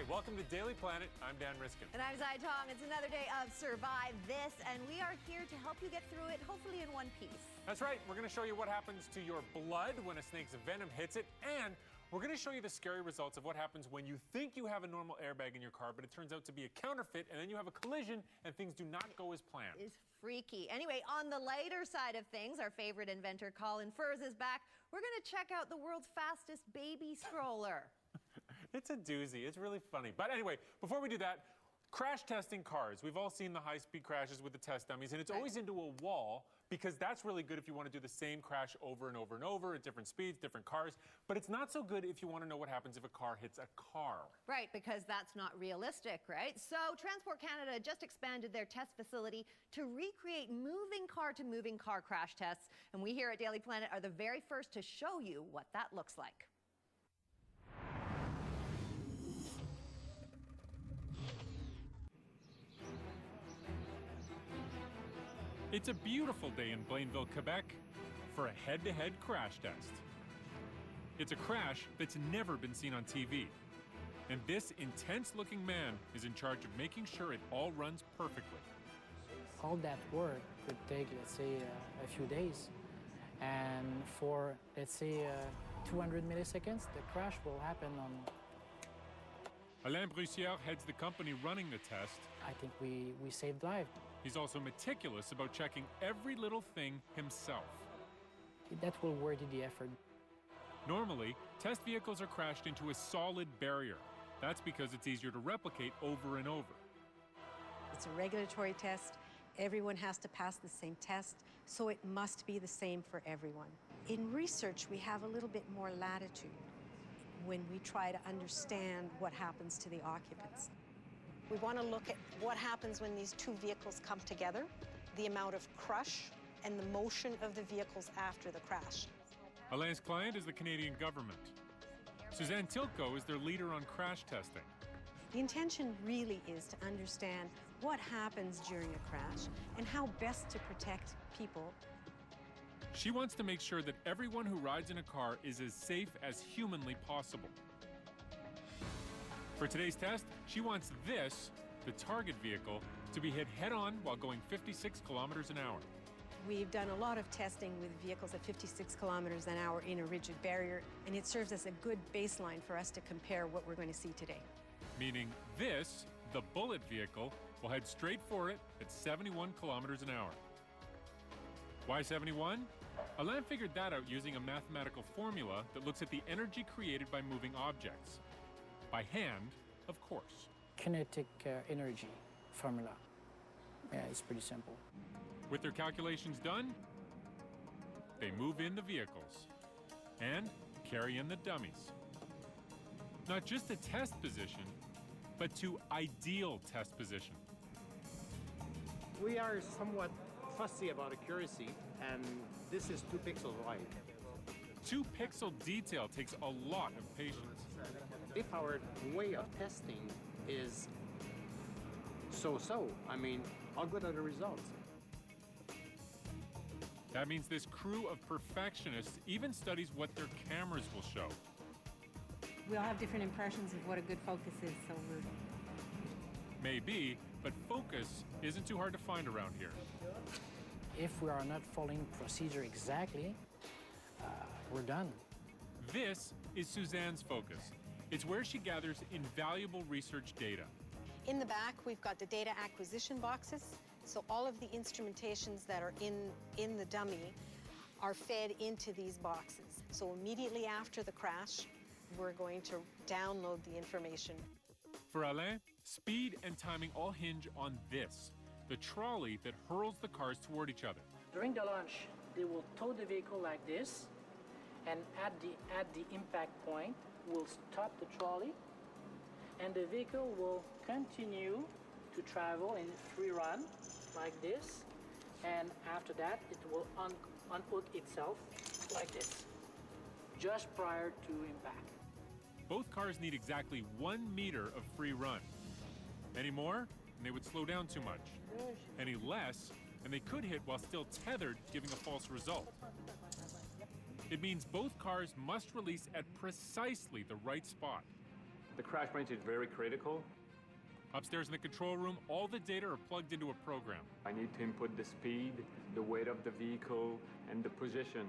Hi, welcome to Daily Planet. I'm Dan Riskin. And I'm Zai Tong. It's another day of Survive This, and we are here to help you get through it, hopefully in one piece. That's right. We're going to show you what happens to your blood when a snake's venom hits it, and we're going to show you the scary results of what happens when you think you have a normal airbag in your car, but it turns out to be a counterfeit, and then you have a collision, and things do not go as planned. It's freaky. Anyway, on the lighter side of things, our favorite inventor, Colin Furze, is back. We're going to check out the world's fastest baby stroller. It's a doozy. It's really funny. But anyway, before we do that, crash testing cars. We've all seen the high-speed crashes with the test dummies, and it's always into a wall because that's really good if you want to do the same crash over and over and over at different speeds, different cars. But it's not so good if you want to know what happens if a car hits a car. Right, because that's not realistic, right? So Transport Canada just expanded their test facility to recreate moving car-to-moving car crash tests. And we here at Daily Planet are the very first to show you what that looks like. It's a beautiful day in Blainville, Quebec, for a head-to-head crash test. It's a crash that's never been seen on TV. And this intense-looking man is in charge of making sure it all runs perfectly. All that work could take, let's say, a few days. And for, let's say, 200 milliseconds, the crash will happen on... Alain Brussière heads the company running the test. I think we saved lives. He's also meticulous about checking every little thing himself. That will worthy the effort. Normally, test vehicles are crashed into a solid barrier. That's because it's easier to replicate over and over. It's a regulatory test. Everyone has to pass the same test, so it must be the same for everyone. In research, we have a little bit more latitude when we try to understand what happens to the occupants. We want to look at what happens when these two vehicles come together, the amount of crush, and the motion of the vehicles after the crash. Alain's client is the Canadian government. Suzanne Tilco is their leader on crash testing. The intention really is to understand what happens during a crash and how best to protect people. She wants to make sure that everyone who rides in a car is as safe as humanly possible. For today's test, she wants this, the target vehicle, to be hit head-on while going 56 kilometers an hour. We've done a lot of testing with vehicles at 56 kilometers an hour in a rigid barrier, and it serves as a good baseline for us to compare what we're going to see today. Meaning this, the bullet vehicle, will head straight for it at 71 kilometers an hour. Why 71? Alain figured that out using a mathematical formula that looks at the energy created by moving objects. By hand, of course. Kinetic energy formula. Yeah, it's pretty simple. With their calculations done, they move in the vehicles and carry in the dummies. Not just to test position, but to ideal test position. We are somewhat fussy about accuracy, and this is 2 pixels wide. 2-pixel detail takes a lot of patience. If our way of testing is so-so, I mean, how good are the results? That means this crew of perfectionists even studies what their cameras will show. We all have different impressions of what a good focus is, so we're... Maybe, but focus isn't too hard to find around here. If we are not following procedure exactly, we're done. This is Suzanne's focus. It's where she gathers invaluable research data. In the back, we've got the data acquisition boxes, so all of the instrumentations that are in the dummy are fed into these boxes. So immediately after the crash, we're going to download the information. For Alain, speed and timing all hinge on this, the trolley that hurls the cars toward each other. During the launch, they will tow the vehicle like this, and at the impact point, we'll stop the trolley, and the vehicle will continue to travel in free run like this, and after that, it will unhook itself like this, just prior to impact. Both cars need exactly 1 meter of free run. Any more, and they would slow down too much. Any less, and they could hit while still tethered, giving a false result. It means both cars must release at precisely the right spot. The crash branch is very critical. Upstairs in the control room, all the data are plugged into a program. I need to input the speed, the weight of the vehicle, and the position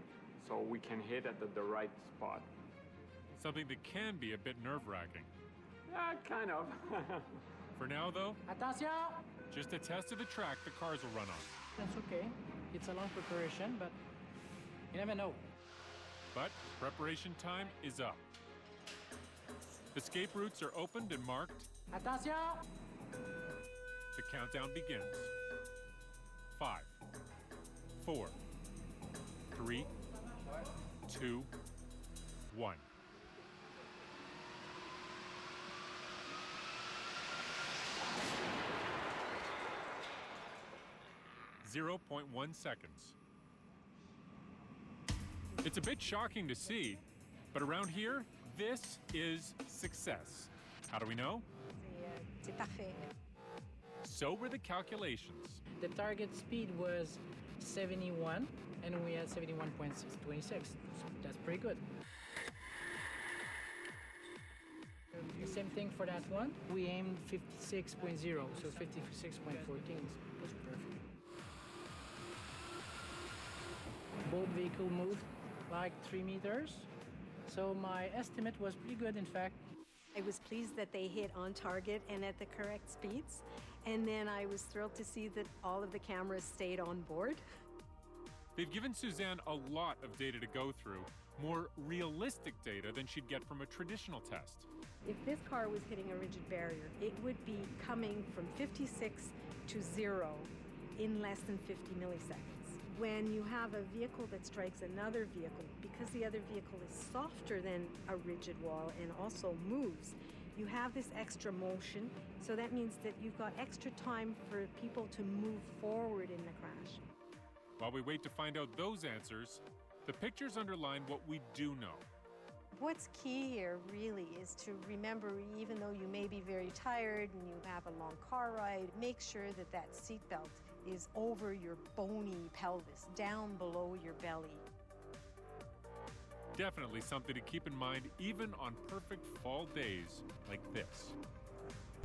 so we can hit at the right spot. Something that can be a bit nerve-wracking. Yeah, kind of. For now, though, Attention! just a test of the track the cars will run on. That's okay. It's a long preparation, but you never know. But preparation time is up. Escape routes are opened and marked. Attention! The countdown begins. 5, 4, 3, 2, 1. .1 seconds. It's a bit shocking to see, but around here, this is success. How do we know? C'est parfait. So were the calculations. The target speed was 71, and we had 71.26. That's pretty good. The same thing for that one. We aimed 56.0, so 56.14 was perfect. Both vehicle moved like 3 meters, so my estimate was pretty good, in fact. I was pleased that they hit on target and at the correct speeds. And then I was thrilled to see that all of the cameras stayed on board. They've given Suzanne a lot of data to go through, more realistic data than she'd get from a traditional test. If this car was hitting a rigid barrier, it would be coming from 56 to 0 in less than 50 milliseconds. When you have a vehicle that strikes another vehicle, because the other vehicle is softer than a rigid wall and also moves, you have this extra motion, so that means that you've got extra time for people to move forward in the crash. While we wait to find out those answers, the pictures underline what we do know. What's key here really is to remember, even though you may be very tired and you have a long car ride, make sure that that seatbelt is over your bony pelvis, down below your belly. Definitely something to keep in mind even on perfect fall days like this.